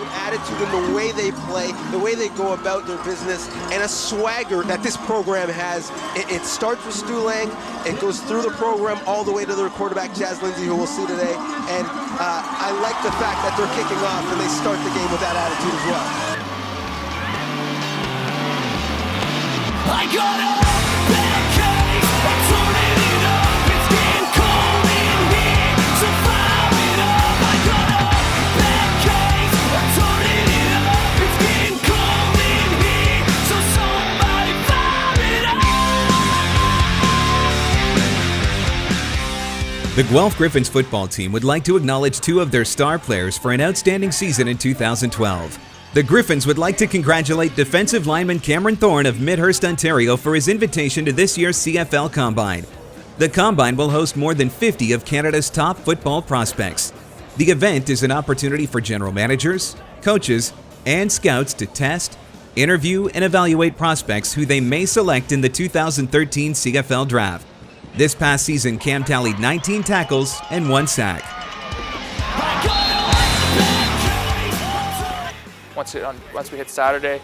an attitude in the way they play, the way they go about their business, and a swagger that this program has. It starts with Stu Lang, it goes through the program all the way to their quarterback, Jazz Lindsay, who we'll see today. And I like the fact that they're kicking off and they start the game with that attitude as well. I got a bad case, I'm turning it up, it's getting cold in here, so fire it up. I got a bad case, I'm turning it up, it's getting cold in here, so somebody fire it up. The Guelph Gryphons football team would like to acknowledge two of their star players for an outstanding season in 2012. The Gryphons would like to congratulate defensive lineman Cam Thorn of Midhurst, Ontario for his invitation to this year's CFL Combine. The Combine will host more than 50 of Canada's top football prospects. The event is an opportunity for general managers, coaches, and scouts to test, interview, and evaluate prospects who they may select in the 2013 CFL Draft. This past season, Cam tallied 19 tackles and 1 sack. Once we hit Saturday,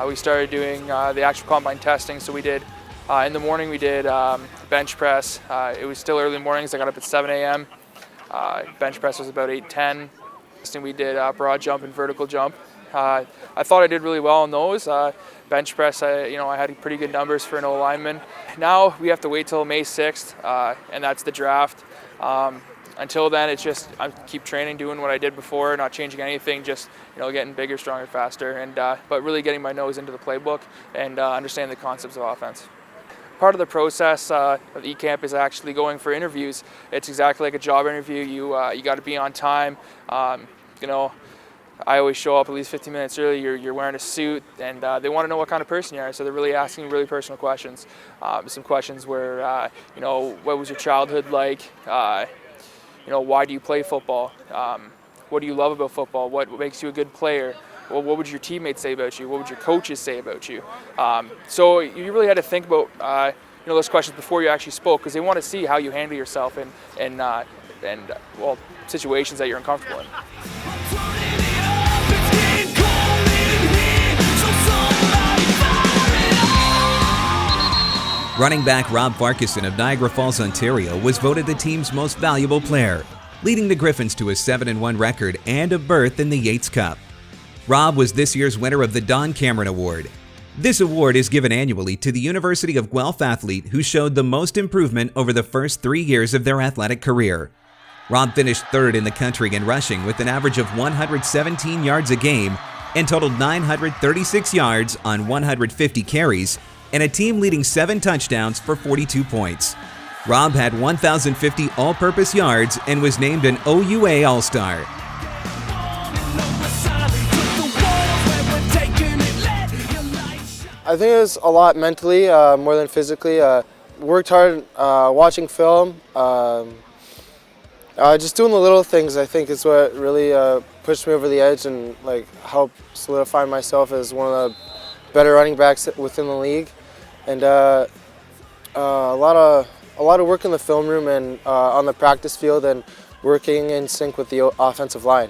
we started doing the actual combine testing. So we did, in the morning we did bench press. It was still early mornings. I got up at 7 a.m. Bench press was about 8:10. And we did broad jump and vertical jump. I thought I did really well on those. Bench press, I had pretty good numbers for an O-lineman. Now we have to wait till May 6th, and that's the draft. Until then, it's just I keep training, doing what I did before, not changing anything, just getting bigger, stronger, faster, and but really getting my nose into the playbook and understanding the concepts of offense. Part of the process of eCamp is actually going for interviews. It's exactly like a job interview. You got to be on time. I always show up at least 15 minutes early. You're wearing a suit, and they want to know what kind of person you are. So they're really asking really personal questions. Some questions where what was your childhood like? Why do you play football? What do you love about football? What makes you a good player? Well, what would your teammates say about you? What would your coaches say about you? So you really had to think about those questions before you actually spoke, because they want to see how you handle yourself in situations that you're uncomfortable in. Running back Rob Farquharson of Niagara Falls, Ontario was voted the team's most valuable player, leading the Gryphons to a 7-1 record and a berth in the Yates Cup. Rob was this year's winner of the Don Cameron Award. This award is given annually to the University of Guelph athlete who showed the most improvement over the first 3 years of their athletic career. Rob finished third in the country in rushing with an average of 117 yards a game and totaled 936 yards on 150 carries, and a team-leading 7 touchdowns for 42 points. Rob had 1,050 all-purpose yards and was named an OUA All-Star. I think it was a lot mentally, more than physically. Worked hard watching film. Just doing the little things, I think, is what really pushed me over the edge and helped solidify myself as one of the better running backs within the league. And a lot of work in the film room and on the practice field, and working in sync with the offensive line.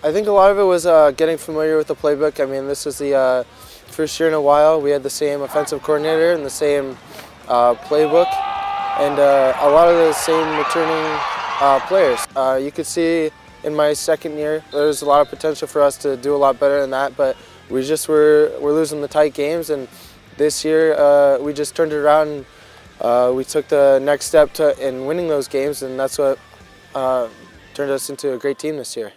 I think a lot of it was getting familiar with the playbook. I mean, this was the first year in a while. We had the same offensive coordinator and the same playbook, and a lot of the same returning players. You could see in my second year there was a lot of potential for us to do a lot better than that, but we just were losing the tight games. And this year we just turned it around, and we took the next step in winning those games, and that's what turned us into a great team this year.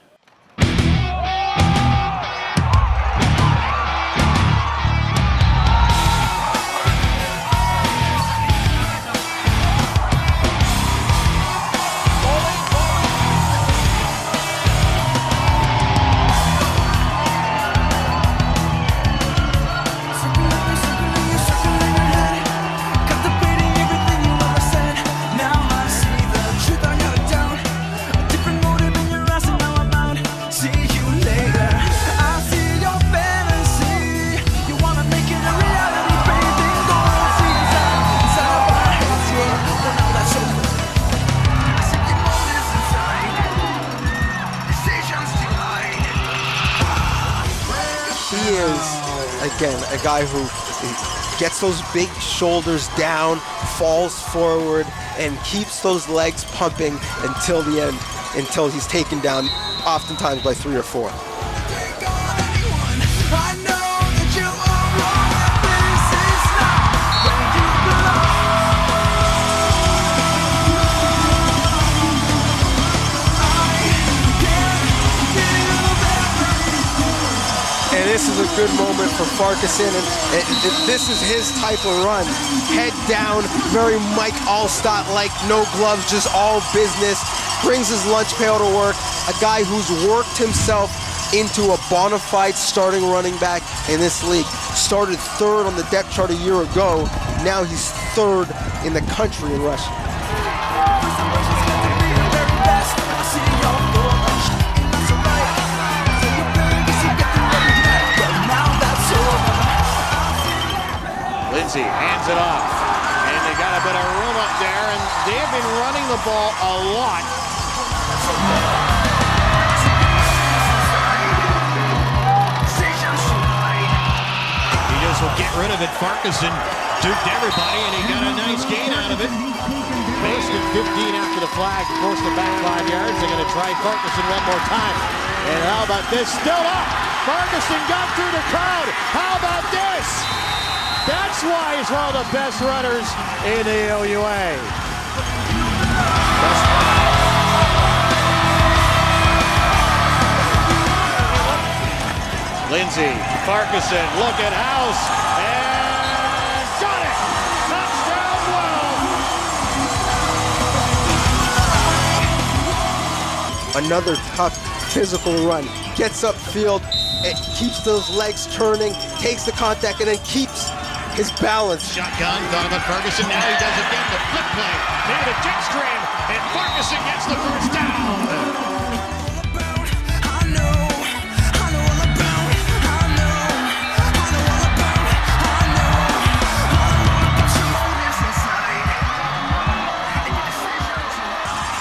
is, again, a guy who gets those big shoulders down, falls forward, and keeps those legs pumping until the end, until he's taken down, oftentimes by 3 or 4. And this is a good moment for Farquharson, and this is his type of run. Head down, very Mike Allstott-like, no gloves, just all business. Brings his lunch pail to work. A guy who's worked himself into a bona fide starting running back in this league. Started 3rd on the depth chart a year ago. Now he's 3rd in the country in rushing. Lindsay hands it off, and they got a bit of room up there, and they've been running the ball a lot. He just will get rid of it. Farquharson duped everybody, and he got a nice gain out of it. First and 15 after the flag, forced it back 5 yards. They're going to try Farquharson one more time. And how about this? Still up! Farquharson got through the crowd. How about this? That's why he's one of the best runners in the OUA. Lindsay, Farquharson, look at House, and got it! Touchdown, well! Another tough physical run. Gets upfield, it keeps those legs turning, takes the contact, and then keeps his balance. Shotgun, Donovan Farquharson, now he does again the flip play. Made a jet stream, and Farquharson gets the first down.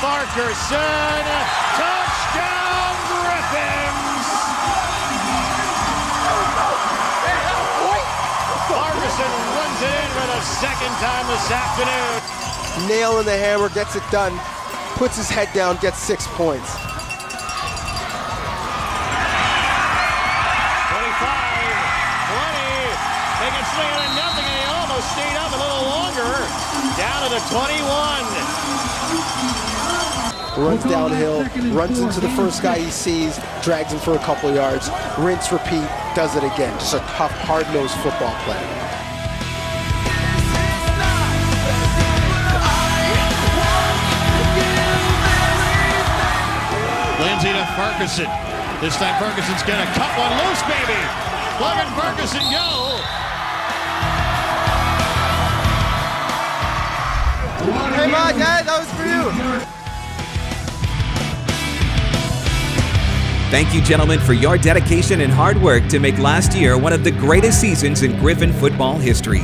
Farquharson, touchdown Gryphons! Farquharson runs it in for the second time this afternoon. Nail in the hammer, gets it done, puts his head down, gets 6 points. 25, 20, they can swing it at nothing, and he almost stayed up a little longer. Down to the 21. Runs downhill, runs into the first guy he sees, drags him for a couple yards, rinse, repeat, does it again. Just a tough, hard-nosed football play. Lindsay to Farquharson. This time Farquharson's gonna cut one loose, baby. Plug and Farquharson go. Hey, Ma, Dad, that was for you. Thank you, gentlemen, for your dedication and hard work to make last year one of the greatest seasons in Gryphon football history.